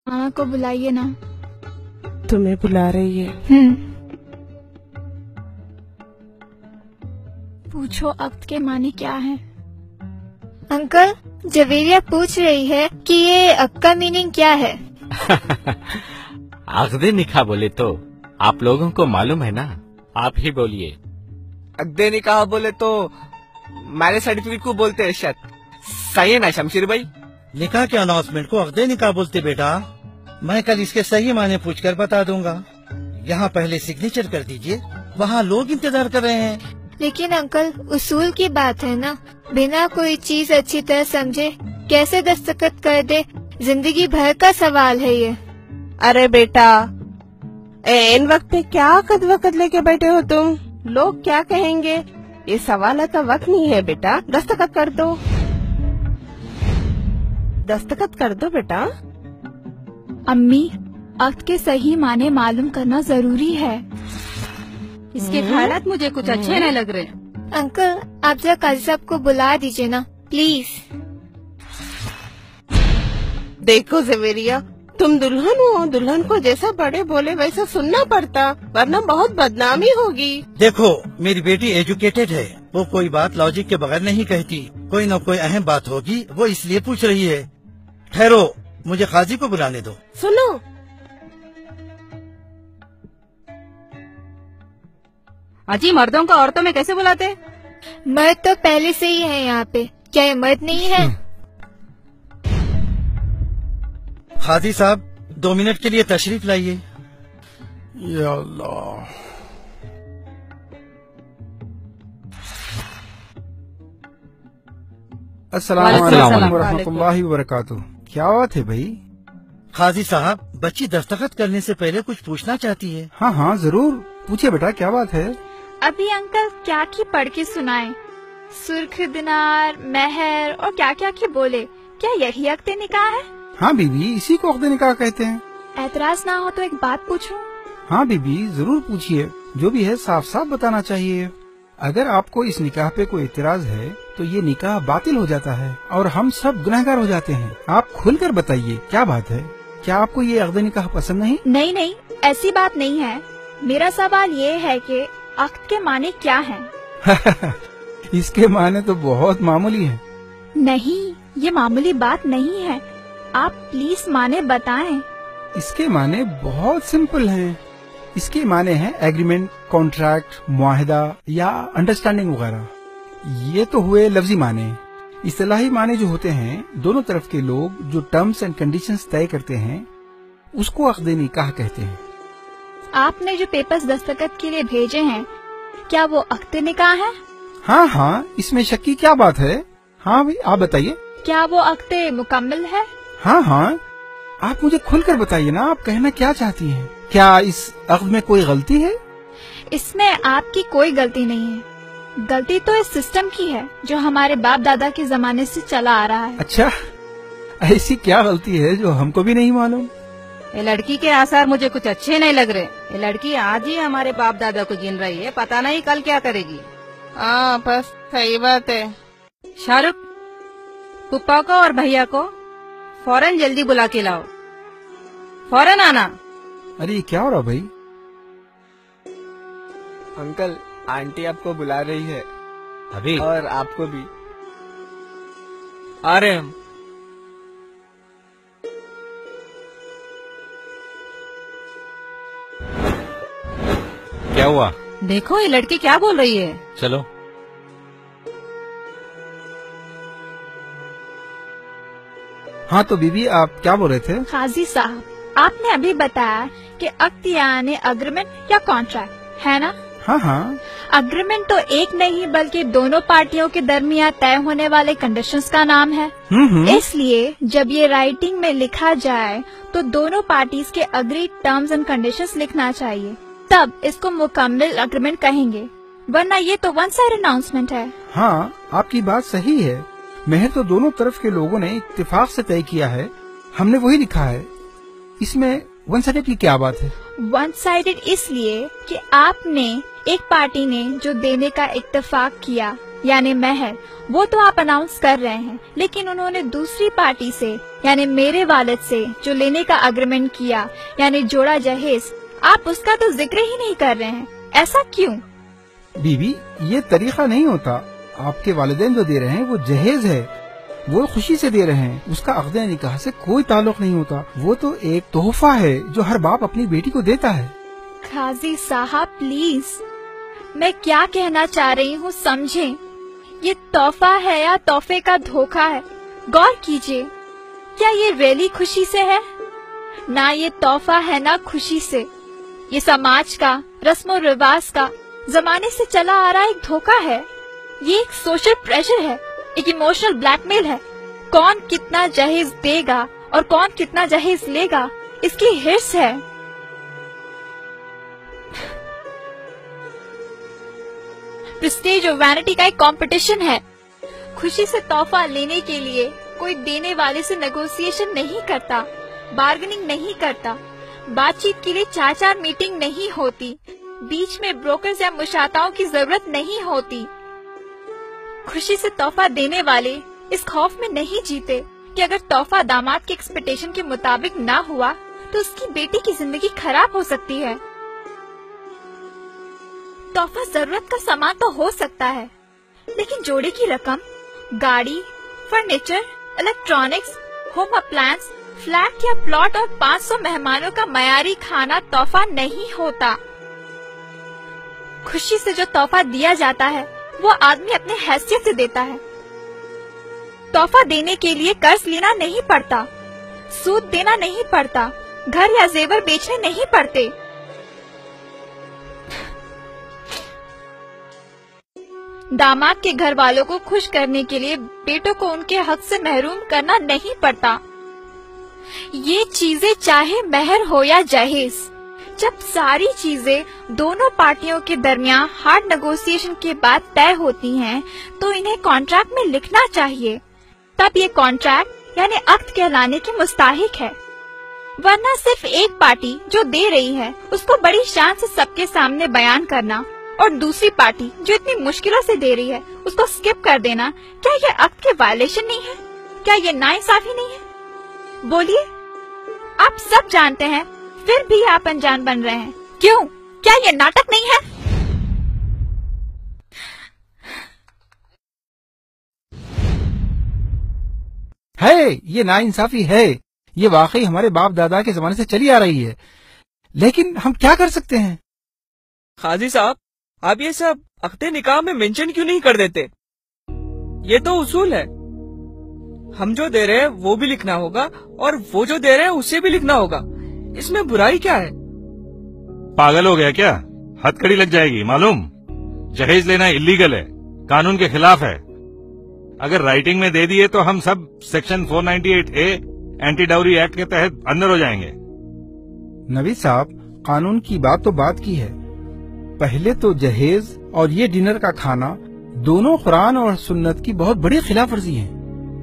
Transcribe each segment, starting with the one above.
मामा को बुलाइए ना। तुम्हें बुला रही है। पूछो अक्द के मानी क्या है। अंकल, जवेरिया पूछ रही है कि ये अक्द का मीनिंग क्या है। अक्दे निकाह बोले तो आप लोगों को मालूम है ना, आप ही बोलिए। अक्दे निकाह बोले तो मैरिज सर्टिफिकेट को बोलते हैं शायद। सही है ना शमशीर भाई? निकाह के अनाउंसमेंट को अक्दे निकाह बोलते बेटा। मैं कल इसके सही माने पूछकर बता दूंगा। यहाँ पहले सिग्नेचर कर दीजिए, वहाँ लोग इंतजार कर रहे हैं। लेकिन अंकल, उसूल की बात है ना, बिना कोई चीज अच्छी तरह समझे कैसे दस्तखत कर दे, जिंदगी भर का सवाल है ये। अरे बेटा, इन वक्त पे क्या कद वक़्त लेके बैठे हो तुम? लोग क्या कहेंगे? ये सवाल का वक्त नहीं है बेटा, दस्तखत कर दो। दस्तखत कर दो बेटा। अम्मी, अक्द के सही माने मालूम करना जरूरी है। इसके ख्यालात मुझे कुछ अच्छे नहीं लग रहे। अंकल, आप जरा काजी साहब को बुला दीजिए ना प्लीज। देखो जवेरिया, तुम दुल्हन हो, दुल्हन को जैसा बड़े बोले वैसा सुनना पड़ता, वरना बहुत बदनामी होगी। देखो, मेरी बेटी एजुकेटेड है, वो कोई बात लॉजिक के बगैर नहीं कहती। कोई न कोई अहम बात होगी, वो इसलिए पूछ रही है। ठहरो, मुझे काजी को बुलाने दो। सुनो, अजी मर्दों को औरतों में कैसे बुलाते? मर्द तो पहले से ही है यहाँ पे, क्या ये मर्द नहीं है? काजी साहब, 2 मिनट के लिए तशरीफ लाइए। या अल्लाह। अस्सलाम वालेकुम वरहमतुल्लाहि वबरकातुहू। क्या बात है भाई? काजी साहब, बच्ची दस्तखत करने से पहले कुछ पूछना चाहती है। हाँ हाँ जरूर, पूछिए बेटा, क्या बात है? अभी अंकल क्या की पढ़ के सुनाए, सुर्ख दिनार, मेहर और क्या क्या की बोले। क्या यही अक्द निकाह है? हाँ बीबी, इसी को अक्द निकाह कहते हैं। एतराज ना हो तो एक बात पूछूं? हाँ बीबी, जरूर पूछिए, जो भी है साफ साफ बताना चाहिए। अगर आपको इस निकाह पे कोई इतराज है तो ये निकाह बातिल हो जाता है और हम सब गुनहगार हो जाते हैं। आप खुलकर बताइए, क्या बात है? क्या आपको ये अक्द निकाह पसंद नहीं? नहीं नहीं, ऐसी बात नहीं है। मेरा सवाल ये है कि अक्द के माने क्या हैं? इसके माने तो बहुत मामूली है। नहीं, ये मामूली बात नहीं है, आप प्लीज माने बताएं। इसके माने बहुत सिंपल हैं। इसके माने हैं एग्रीमेंट, कॉन्ट्रैक्ट, मुआहिदा या अंडरस्टैंडिंग वगैरह। ये तो हुए लफ्जी माने। इस्तिलाही माने जो होते हैं, दोनों तरफ के लोग जो टर्म्स एंड कंडीशंस तय करते हैं, उसको अक्द निकाह कहते हैं। आपने जो पेपर्स दस्तखत के लिए भेजे हैं, क्या वो अक्द निकाह है? हाँ हाँ, इसमें शक की क्या बात है? हाँ भाई, आप बताइए। क्या वो अक्द मुकम्मल है? हाँ हाँ, आप मुझे खुलकर बताइए ना, आप कहना क्या चाहती हैं? क्या इस अक्द में कोई गलती है? इसमें आपकी कोई गलती नहीं है। गलती तो इस सिस्टम की है जो हमारे बाप दादा के जमाने से चला आ रहा है। अच्छा, ऐसी क्या गलती है जो हमको भी नहीं मालूम? ये लड़की के आसार मुझे कुछ अच्छे नहीं लग रहे। ये लड़की आज ही हमारे बाप दादा को गिन रही है, पता नहीं कल क्या करेगी। हाँ बस सही बात है। शाहरुख, पुप्पा को और भैया को फौरन जल्दी बुला के लाओ, फौरन आना। अरे ये क्या हो रहा भाई? अंकल, आंटी आपको बुला रही है। अभी? और आपको भी। आ रहे हम। क्या हुआ? देखो ये लड़की क्या बोल रही है। चलो। हाँ तो बीबी, आप क्या बोल रहे थे? काजी साहब, आपने अभी बताया कि अक्द यानी अग्रीमेंट या कॉन्ट्रैक्ट है ना? हाँ हाँ। अग्रीमेंट तो एक नहीं बल्कि दोनों पार्टियों के दरमियान तय होने वाले कंडीशंस का नाम है। इसलिए जब ये राइटिंग में लिखा जाए तो दोनों पार्टीज के अग्री टर्म्स एंड कंडीशंस लिखना चाहिए, तब इसको मुकम्मल अग्रीमेंट कहेंगे, वरना ये तो वन साइड अनाउंसमेंट है। हाँ, आपकी बात सही है। मेहर तो दोनों तरफ के लोगों ने इत्तेफाक से तय किया है, हमने वही लिखा है। इसमें वन साइडेड की क्या बात है? वन साइडेड इसलिए कि आपने एक पार्टी ने जो देने का इत्तेफाक किया यानी महर, वो तो आप अनाउंस कर रहे हैं, लेकिन उन्होंने दूसरी पार्टी से यानी मेरे वालिद से जो लेने का एग्रीमेंट किया यानी जोड़ा जहेज, आप उसका तो जिक्र ही नहीं कर रहे हैं। ऐसा क्यों? बीबी, ये तरीका नहीं होता। आपके वालिदैन जो दे रहे हैं वो जहेज है, वो खुशी से दे रहे हैं, उसका अक़्द निकाह से कोई ताल्लुक नहीं होता। वो तो एक तोहफा है जो हर बाप अपनी बेटी को देता है। काजी साहब प्लीज, मैं क्या कहना चाह रही हूँ समझें। ये तोहफा है या तोहफे का धोखा है? गौर कीजिए, क्या ये रियली खुशी से है? ना ये तोहफा है ना खुशी से। ये समाज का, रस्मो रिवाज का, जमाने से चला आ रहा एक धोखा है। ये एक सोशल प्रेशर है, एक इमोशनल ब्लैकमेल है। कौन कितना जहेज देगा और कौन कितना जहेज लेगा, इसकी हिर्स है। प्रेस्टीज और वैनिटी का एक कंपटीशन है। खुशी से तोहफा लेने के लिए कोई देने वाले से नेगोशिएशन नहीं करता, बार्गेनिंग नहीं करता, बातचीत के लिए 4-4 मीटिंग नहीं होती, बीच में ब्रोकर्स या मुशाताओं की जरूरत नहीं होती। खुशी से तोहफा देने वाले इस खौफ में नहीं जीते कि अगर तोहफा दामाद के एक्सपेक्टेशन के मुताबिक ना हुआ तो उसकी बेटी की जिंदगी खराब हो सकती है। तोहफा जरूरत का सामान तो हो सकता है, लेकिन जोड़े की रकम, गाड़ी, furniture, electronics, home appliance, flat या प्लॉट और 500 मेहमानों का मयारी खाना तोहफा नहीं होता। खुशी से जो तोहफा दिया जाता है वो आदमी अपने हैसियत से देता है। तोहफा देने के लिए कर्ज लेना नहीं पड़ता, सूद देना नहीं पड़ता, घर या जेवर बेचने नहीं पड़ते। दामाद के घर वालों को खुश करने के लिए बेटों को उनके हक से महरूम करना नहीं पड़ता। ये चीजें चाहे महर हो या जहेज, जब सारी चीजें दोनों पार्टियों के दरमियान हार्ड नेगोशिएशन के बाद तय होती हैं, तो इन्हें कॉन्ट्रैक्ट में लिखना चाहिए। तब ये कॉन्ट्रैक्ट यानी अक्द कहलाने के मुस्ताहिक है। वरना सिर्फ एक पार्टी जो दे रही है उसको बड़ी शान से सबके सामने बयान करना और दूसरी पार्टी जो इतनी मुश्किलों से दे रही है उसको स्किप कर देना, क्या ये अक्द के वायलेशन नहीं है? क्या ये नाइंसाफी नहीं है? बोलिए, आप सब जानते हैं फिर भी आप अनजान बन रहे हैं। क्यों? क्या ये नाटक नहीं है? ये नाइंसाफी है। ये वाकई हमारे बाप दादा के जमाने से चली आ रही है, लेकिन हम क्या कर सकते हैं? काजी साहब, आप ये सब अक़्दे निकाह में मेंशन क्यों नहीं कर देते? ये तो उसूल है। हम जो दे रहे हैं वो भी लिखना होगा और वो जो दे रहे हैं उसे भी लिखना होगा। इसमें बुराई क्या है? पागल हो गया क्या? हथकड़ी लग जाएगी मालूम। जहेज लेना इलीगल है, कानून के खिलाफ है। अगर राइटिंग में दे दिए तो हम sub section 498A anti dowry act के तहत अंदर हो जाएंगे। नवीद साहब, कानून की बात तो बात की है, पहले तो जहेज और ये डिनर का खाना दोनों कुरान और सुन्नत की बहुत बड़ी खिलाफ वर्जी है।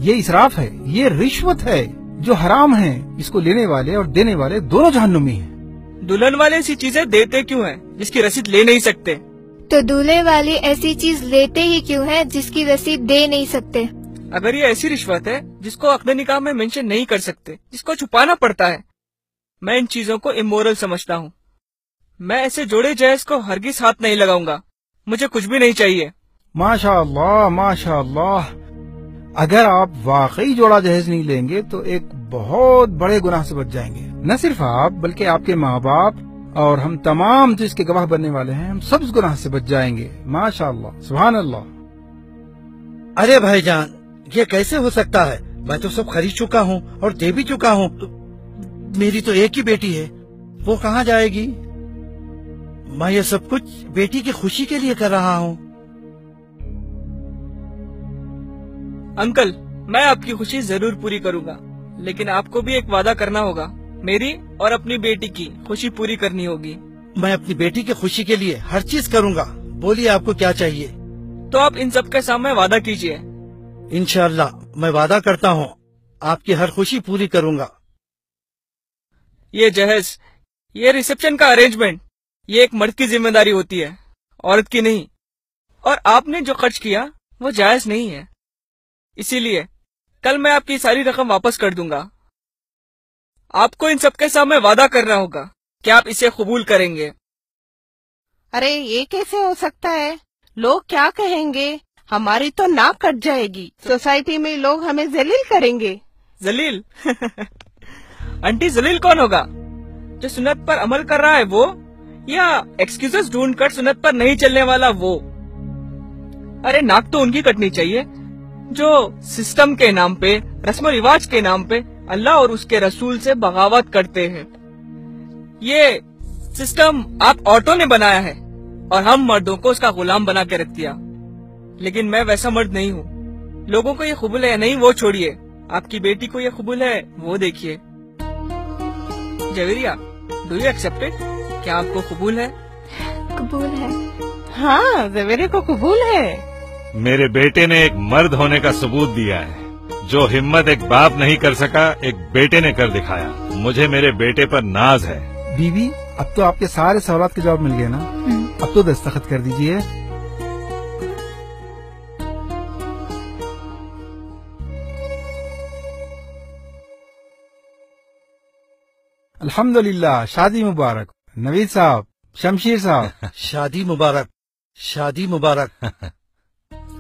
ये इसराफ है, ये रिश्वत है जो हराम है। इसको लेने वाले और देने वाले दोनों जहन्नुमी हैं। दुल्हन वाले ऐसी चीजें देते क्यों हैं जिसकी रसीद ले नहीं सकते? तो दूल्हे वाले ऐसी चीज लेते ही क्यों हैं जिसकी रसीद दे नहीं सकते? अगर ये ऐसी रिश्वत है जिसको अक़्द निकाह में मेंशन नहीं कर सकते, जिसको छुपाना पड़ता है, मैं इन चीजों को इमोरल समझता हूँ। मैं ऐसे जोड़े जहेज को हरगिज हाथ नहीं लगाऊंगा। मुझे कुछ भी नहीं चाहिए। माशाअल्लाह, माशाअल्लाह। अगर आप वाकई जोड़ा जहेज नहीं लेंगे तो एक बहुत बड़े गुनाह से बच जाएंगे। न सिर्फ आप बल्कि आपके माँ बाप और हम तमाम जो इसके गवाह बनने वाले हैं, हम सब इस गुनाह से बच जाएंगे। माशाअल्लाह, सुभान अल्लाह। अरे भाईजान, ये कैसे हो सकता है? मैं तो सब खरीद चुका हूँ और दे भी चुका हूँ। तो मेरी तो एक ही बेटी है, वो कहाँ जाएगी? मैं ये सब कुछ बेटी की खुशी के लिए कर रहा हूँ। अंकल, मैं आपकी खुशी जरूर पूरी करूंगा, लेकिन आपको भी एक वादा करना होगा। मेरी और अपनी बेटी की खुशी पूरी करनी होगी। मैं अपनी बेटी की खुशी के लिए हर चीज करूंगा। बोलिए आपको क्या चाहिए? तो आप इन सब के सामने वादा कीजिए। इंशाअल्लाह मैं वादा करता हूँ आपकी हर खुशी पूरी करूंगा। ये जहेज, ये रिसेप्शन का अरेंजमेंट, ये एक मर्द की जिम्मेदारी होती है, औरत की नहीं। और आपने जो खर्च किया وہ جائز نہیں ہے. اسی لیے کل میں آپ کی ساری رقم واپس کر دوں گا. آپ کو ان سب کے سامنے وعدہ کرنا ہوگا کہ آپ اسے قبول کریں گے. ارے یہ کیسے ہو سکتا ہے؟ لوگ کیا کہیں گے؟ ہماری تو ناک کٹ جائے گی. سوسائٹی میں لوگ ہمیں ذلیل کریں گے. ذلیل؟ آنٹی ذلیل کون ہوگا؟ جو سنت پر عمل کر رہا ہے وہ، یا ایکسکیوزز ڈھونڈ کر سنت پر نہیں چلنے والا وہ؟ ارے ناک تو ان کی کٹنی چاہیے جو سسٹم کے نام پہ، رسم و رواج کے نام پہ اللہ اور اس کے رسول سے بغاوت کرتے ہیں. یہ سسٹم آپ عورتوں نے بنایا ہے اور ہم مردوں کو اس کا غلام بنا کے رکھ دیا. لیکن میں ویسا مرد نہیں ہوں. لوگوں کو یہ قبول ہے یا نہیں وہ چھوڑیے، آپ کی بیٹی کو یہ قبول ہے وہ دیکھیے. Javeria, do you accept it? کیا آپ کو قبول ہے؟ قبول ہے. ہاں زویرے کو قبول ہے. میرے بیٹے نے ایک مرد ہونے کا ثبوت دیا ہے. جو ہمت ایک باپ نہیں کر سکا ایک بیٹے نے کر دکھایا. مجھے میرے بیٹے پر ناز ہے. بیوی اب تو آپ کے سارے سوالات کے جواب مل گئے نا؟ اب تو دستخط کر دیجئے. الحمدللہ، شادی مبارک. نوید صاحب، شمشیر صاحب، شادی مبارک، شادی مبارک.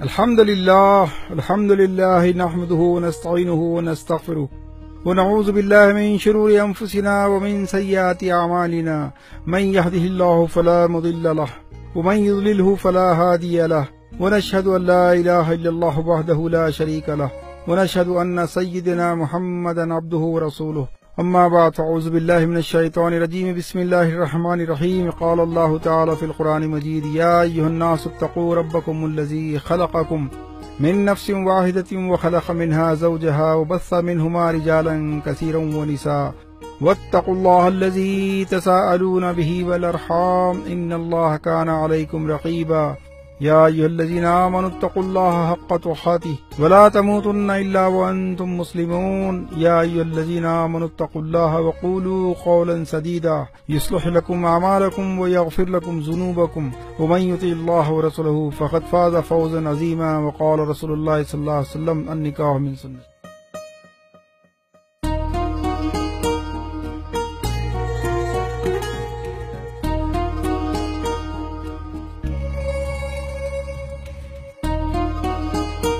الحمدللہ الحمدللہ نحمده ونستعینه ونستغفره ونعوذ باللہ من شرور انفسنا ومن سیئات اعمالنا من يهده الله فلا مضل له ومن يضلله فلا هادي له ونشهد ان لا اله الا الله وحده لا شريك له ونشهد ان سيدنا محمدا عبده ورسوله. اما بعد فاعوذ باللہ من الشیطان الرجیم. بسم اللہ الرحمن الرحیم. قال اللہ تعالی فی القرآن المجید یا ایھا الناس اتقوا ربکم الذی خلقکم من نفس واحدۃ وخلق منها زوجها وبث منهما رجالا کثیرا ونساء واتقوا اللہ الذی تساءلون به والارحام ان اللہ کان علیکم رقیبا. یا ایھا الذین آمنوا اتقوا اللہ حق تقاته ولا تموتن الا وانتم مسلمون. یا ایھا الذین آمنوا اتقوا اللہ وقولوا قولا سدیدا یصلح لکم اعمالکم ویغفر لکم ذنوبکم ومن یطع اللہ ورسولہ فقد فاز فوزا عظیما. وقال رسول اللہ صلی اللہ علیہ وسلم النکاح من سنت.